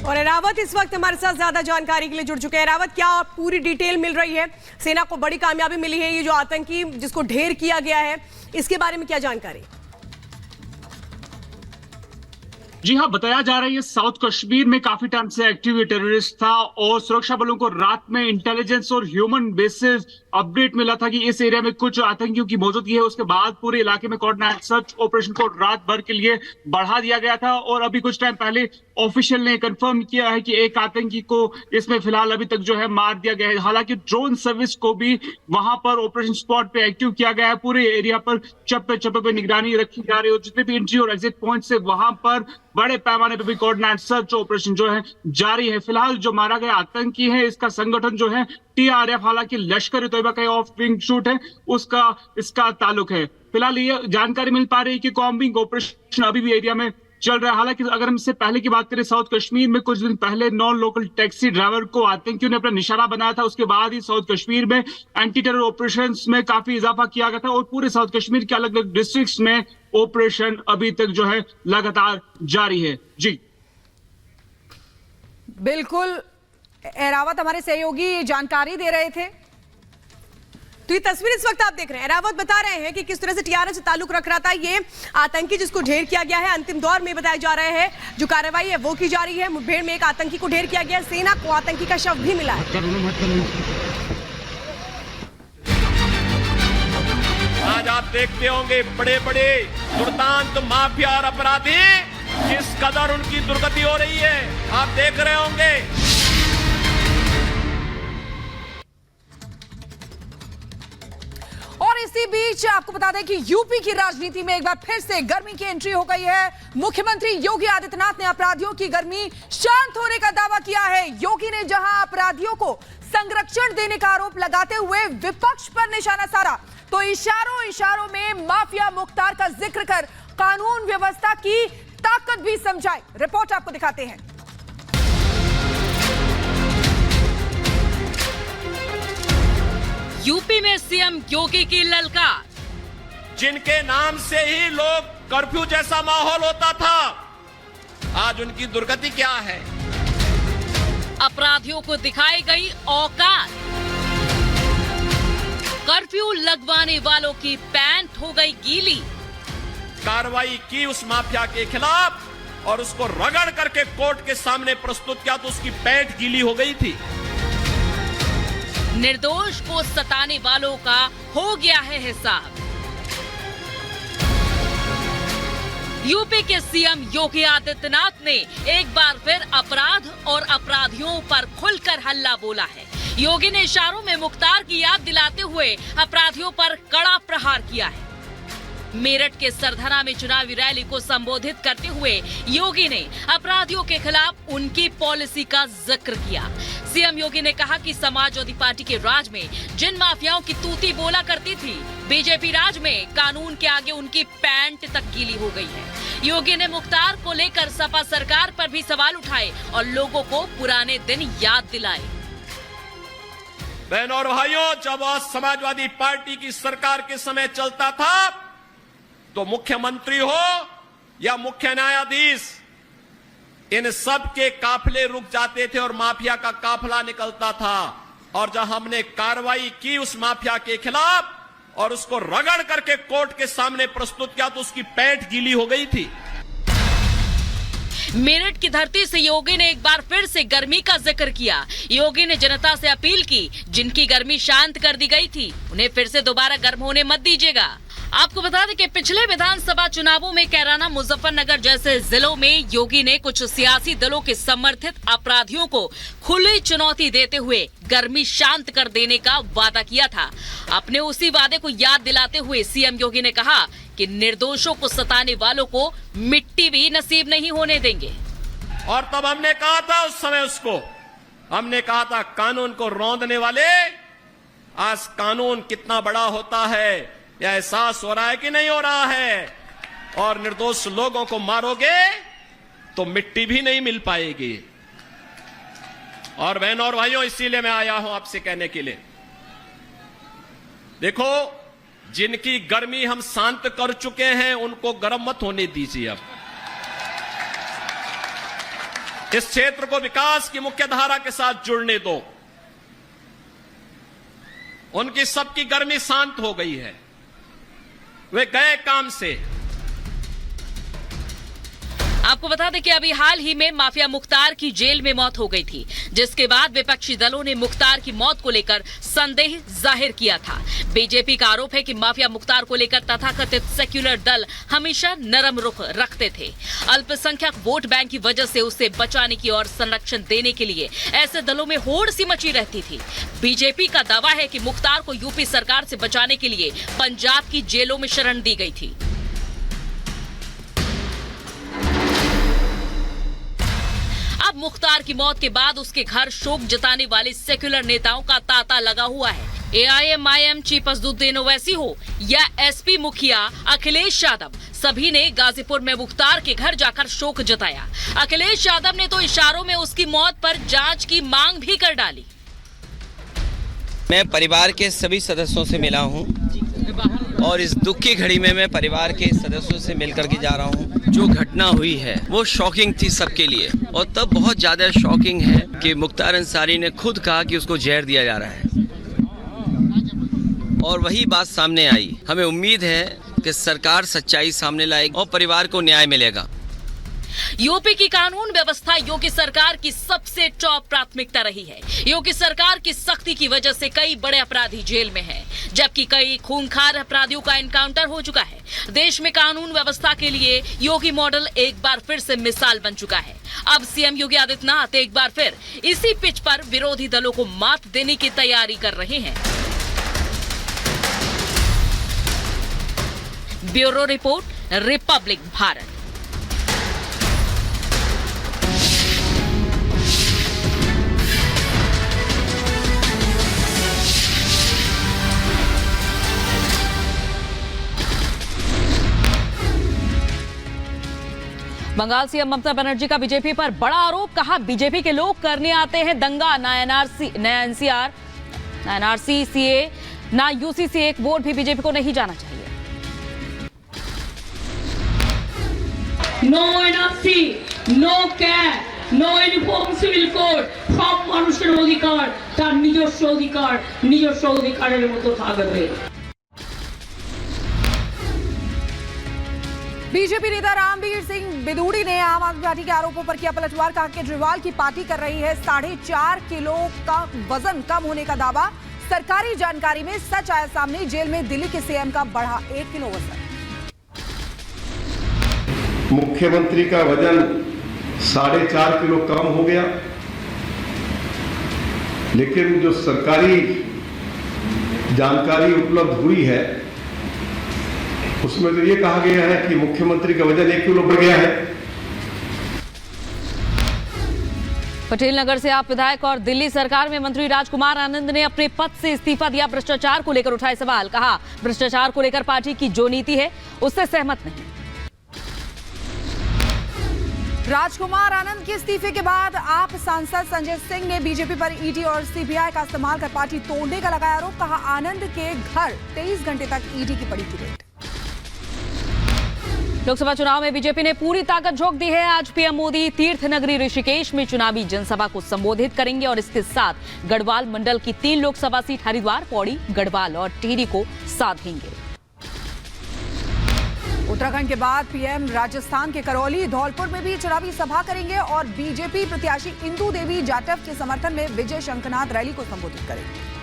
और रावत इस वक्त हमारे साथ ज्यादा जानकारी के लिए जुड़ चुके हैं। रावत, क्या पूरी डिटेल मिल रही है? सेना को बड़ी कामयाबी मिली है, ये जो आतंकी जिसको ढेर किया गया है, इसके बारे में क्या जानकारी? जी हाँ, बताया जा रहा है ये साउथ कश्मीर में काफी टाइम से एक्टिव ये टेररिस्ट था और सुरक्षा बलों को रात में इंटेलिजेंस और ह्यूमन बेसिस अपडेट मिला था कि इस एरिया में कुछ आतंकियों की मौजूदगी है। उसके बाद पूरे इलाके में कोऑर्डिनेटेड सर्च ऑपरेशन को रात भर के लिए बढ़ा दिया गया था और अभी कुछ टाइम पहले ऑफिशियल ने कंफर्म किया है कि एक आतंकी को इसमें फिलहाल अभी तक जो है मार दिया गया है। हालांकि ड्रोन सर्विस को भी वहां पर ऑपरेशन स्पॉट पे एक्टिव किया गया है। पूरे एरिया पर चप्पे चप्पे पे निगरानी रखी जा रही है और जितने भी एंट्री और एग्जिट पॉइंट से वहां पर बड़े पैमाने पर भी कोऑर्डिनेटेड सर्च ऑपरेशन जो है जारी है। फिलहाल जो मारा गया आतंकी है, इसका संगठन जो है TRF, हालांकि लश्कर ए तोयबा का ऑफ विंग शूट है, उसका इसका ताल्लुक है। फिलहाल ये जानकारी मिल पा रही है कि कॉम्बिंग ऑपरेशन अभी भी एरिया में चल रहा है। हालांकि अगर हम इससे पहले की बात करें, साउथ कश्मीर में कुछ दिन पहले नॉन लोकल टैक्सी ड्राइवर को आतंकियों ने अपना निशाना बनाया था। उसके बाद ही साउथ कश्मीर में एंटी टेरर ऑपरेशंस में काफी इजाफा किया गया था और पूरे साउथ कश्मीर के अलग अलग डिस्ट्रिक्ट्स में ऑपरेशन अभी तक जो है लगातार जारी है। जी बिल्कुल, रावत हमारे सहयोगी जानकारी दे रहे थे। तो ये तस्वीर इस वक्त आप देख रहे हैं, रावत बता रहे हैं कि किस तरह से TRF से ताल्लुक रख रहा था ये आतंकी जिसको ढेर किया गया है। अंतिम दौर में बताया जा रहा है जो कार्रवाई है वो की जा रही है। मुठभेड़ में एक आतंकी को ढेर किया गया है, सेना को आतंकी का शव भी मिला है। आज आप देखते होंगे बड़े बड़े दुर्दांत माफिया और अपराधी किस कदर उनकी दुर्गति हो रही है, आप देख रहे होंगे। और इसी बीच आपको बता दें कि यूपी की राजनीति में एक बार फिर से गर्मी की एंट्री हो गई है। मुख्यमंत्री योगी आदित्यनाथ ने अपराधियों की गर्मी शांत होने का दावा किया है। योगी ने जहां अपराधियों को संरक्षण देने का आरोप लगाते हुए विपक्ष पर निशाना साधा, तो इशारों इशारों में माफिया मुख्तार का जिक्र कर कानून व्यवस्था की ताकत भी समझाई। रिपोर्ट आपको दिखाते हैं। यूपी में सीएम योगी की ललकार, जिनके नाम से ही लोग कर्फ्यू जैसा माहौल होता था, आज उनकी दुर्गति क्या है। अपराधियों को दिखाई गई औकात, कर्फ्यू लगवाने वालों की पैंट हो गई गीली। कार्रवाई की उस माफिया के खिलाफ और उसको रगड़ करके कोर्ट के सामने प्रस्तुत किया तो उसकी पैंट गीली हो गई थी। निर्दोष को सताने वालों का हो गया है हिसाब। यूपी के सीएम योगी आदित्यनाथ ने एक बार फिर अपराध और अपराधियों पर खुलकर हल्ला बोला है। योगी ने इशारों में मुख्तार की याद दिलाते हुए अपराधियों पर कड़ा प्रहार किया है। मेरठ के सरधना में चुनावी रैली को संबोधित करते हुए योगी ने अपराधियों के खिलाफ उनकी पॉलिसी का जिक्र किया। सीएम योगी ने कहा कि समाजवादी पार्टी के राज में जिन माफियाओं की तूती बोला करती थी, बीजेपी राज में कानून के आगे उनकी पैंट तक गीली हो गई है। योगी ने मुख्तार को लेकर सपा सरकार पर भी सवाल उठाए और लोगों को पुराने दिन याद दिलाए। बहनों और भाइयों, जब समाजवादी पार्टी की सरकार के समय चलता था तो मुख्यमंत्री हो या मुख्य न्यायाधीश, इन सब के काफिले रुक जाते थे और माफिया का काफिला निकलता था। और जब हमने कार्रवाई की उस माफिया के खिलाफ और उसको रगड़ करके कोर्ट के सामने प्रस्तुत किया तो उसकी पैंट गीली हो गई थी। मेरठ की धरती से योगी ने एक बार फिर से गर्मी का जिक्र किया। योगी ने जनता से अपील की, जिनकी गर्मी शांत कर दी गई थी उन्हें फिर से दोबारा गर्म होने मत दीजिएगा। आपको बता दें कि पिछले विधानसभा चुनावों में कैराना, मुजफ्फरनगर जैसे जिलों में योगी ने कुछ सियासी दलों के समर्थित अपराधियों को खुली चुनौती देते हुए गर्मी शांत कर देने का वादा किया था। अपने उसी वादे को याद दिलाते हुए सीएम योगी ने कहा कि निर्दोषों को सताने वालों को मिट्टी भी नसीब नहीं होने देंगे। और तब हमने कहा था, उस समय उसको हमने कहा था, कानून को रौंदने वाले, आज कानून कितना बड़ा होता है यह एहसास हो रहा है कि नहीं हो रहा है। और निर्दोष लोगों को मारोगे तो मिट्टी भी नहीं मिल पाएगी। और बहनों और भाइयों, इसीलिए मैं आया हूं आपसे कहने के लिए, देखो, जिनकी गर्मी हम शांत कर चुके हैं उनको गर्म मत होने दीजिए। अब इस क्षेत्र को विकास की मुख्य धारा के साथ जुड़ने दो। उनकी सबकी गर्मी शांत हो गई है, वे गए काम से। आपको बता दें कि अभी हाल ही में माफिया मुख्तार की जेल में मौत हो गई थी, जिसके बाद विपक्षी दलों ने मुख्तार की मौत को लेकर संदेह जाहिर किया था। बीजेपी का आरोप है कि माफिया मुख्तार को लेकर तथाकथित सेक्युलर दल हमेशा नरम रुख रखते थे। अल्पसंख्यक वोट बैंक की वजह से उसे बचाने की और संरक्षण देने के लिए ऐसे दलों में होड़ सी मची रहती थी। बीजेपी का दावा है कि मुख्तार को यूपी सरकार से बचाने के लिए पंजाब की जेलों में शरण दी गई थी। अब मुख्तार की मौत के बाद उसके घर शोक जताने वाले सेक्युलर नेताओं का तांता लगा हुआ है। AIMIM चीफ असदुद्दीन ओवैसी हो या SP मुखिया अखिलेश यादव, सभी ने गाजीपुर में मुख्तार के घर जाकर शोक जताया। अखिलेश यादव ने तो इशारों में उसकी मौत पर जांच की मांग भी कर डाली। मैं परिवार के सभी सदस्यों से मिला हूं और इस दुख की घड़ी में मैं परिवार के सदस्यों से मिलकर के जा रहा हूं। जो घटना हुई है वो शॉकिंग थी सबके लिए, और तब बहुत ज्यादा शॉकिंग है कि मुख्तार अंसारी ने खुद कहा कि उसको जहर दिया जा रहा है, और वही बात सामने आई। हमें उम्मीद है कि सरकार सच्चाई सामने लाएगी और परिवार को न्याय मिलेगा। यूपी की कानून व्यवस्था योगी सरकार की सबसे टॉप प्राथमिकता रही है। योगी सरकार की सख्ती की वजह से कई बड़े अपराधी जेल में हैं, जबकि कई खूंखार अपराधियों का एनकाउंटर हो चुका है। देश में कानून व्यवस्था के लिए योगी मॉडल एक बार फिर से मिसाल बन चुका है। अब सीएम योगी आदित्यनाथ एक बार फिर इसी पिच पर विरोधी दलों को मात देने की तैयारी कर रहे हैं। Bureau report, Republic Bharat. Bengal CM Mamata Banerjee का बीजेपी पर बड़ा आरोप। कहा बीजेपी के लोग करने आते हैं दंगा, ना एनआरसी सीए ना यूसीसी, एक वोट भी बीजेपी को नहीं जाना चाहिए। No NRC, no CAB, no uniform civil code, সব মানুষের অধিকার তার নিজস্ব অধিকারের মতো থাকবে। बीजेपी नेता रामवीर सिंह बिदूड़ी ने आम आदमी पार्टी के आरोपों पर किया पलटवार। कहा केजरीवाल की पार्टी कर रही है 4.5 किलो का वजन कम होने का दावा। सरकारी जानकारी में सच आया सामने, जेल में दिल्ली के सीएम का बढ़ा 1 किलो वजन। मुख्यमंत्री का वजन 4.5 किलो कम हो गया, लेकिन जो सरकारी जानकारी उपलब्ध हुई है उसमें तो ये कहा गया है कि मुख्यमंत्री का वजन 1 किलो बढ़ गया है। पटेल नगर से आप विधायक और दिल्ली सरकार में मंत्री राजकुमार आनंद ने अपने पद से इस्तीफा दिया। भ्रष्टाचार को लेकर उठाए सवाल। कहा भ्रष्टाचार को लेकर पार्टी की जो नीति है उससे सहमत नहीं। राजकुमार आनंद के इस्तीफे के बाद आप सांसद संजय सिंह ने बीजेपी पर ईडी और सीबीआई का इस्तेमाल कर पार्टी तोड़ने का लगाया आरोप। कहा आनंद के घर 23 घंटे तक ईडी की पड़ी थी रेड। लोकसभा चुनाव में बीजेपी ने पूरी ताकत झोंक दी है। आज पीएम मोदी तीर्थ नगरी ऋषिकेश में चुनावी जनसभा को संबोधित करेंगे और इसके साथ गढ़वाल मंडल की 3 लोकसभा सीट हरिद्वार, पौड़ी, गढ़वाल और टिहरी को साधेंगे। उत्तराखंड के बाद पीएम राजस्थान के करौली, धौलपुर में भी चुनावी सभा करेंगे और बीजेपी प्रत्याशी इंदू देवी जाटव के समर्थन में विजय शंखनाथ रैली को संबोधित करेंगे।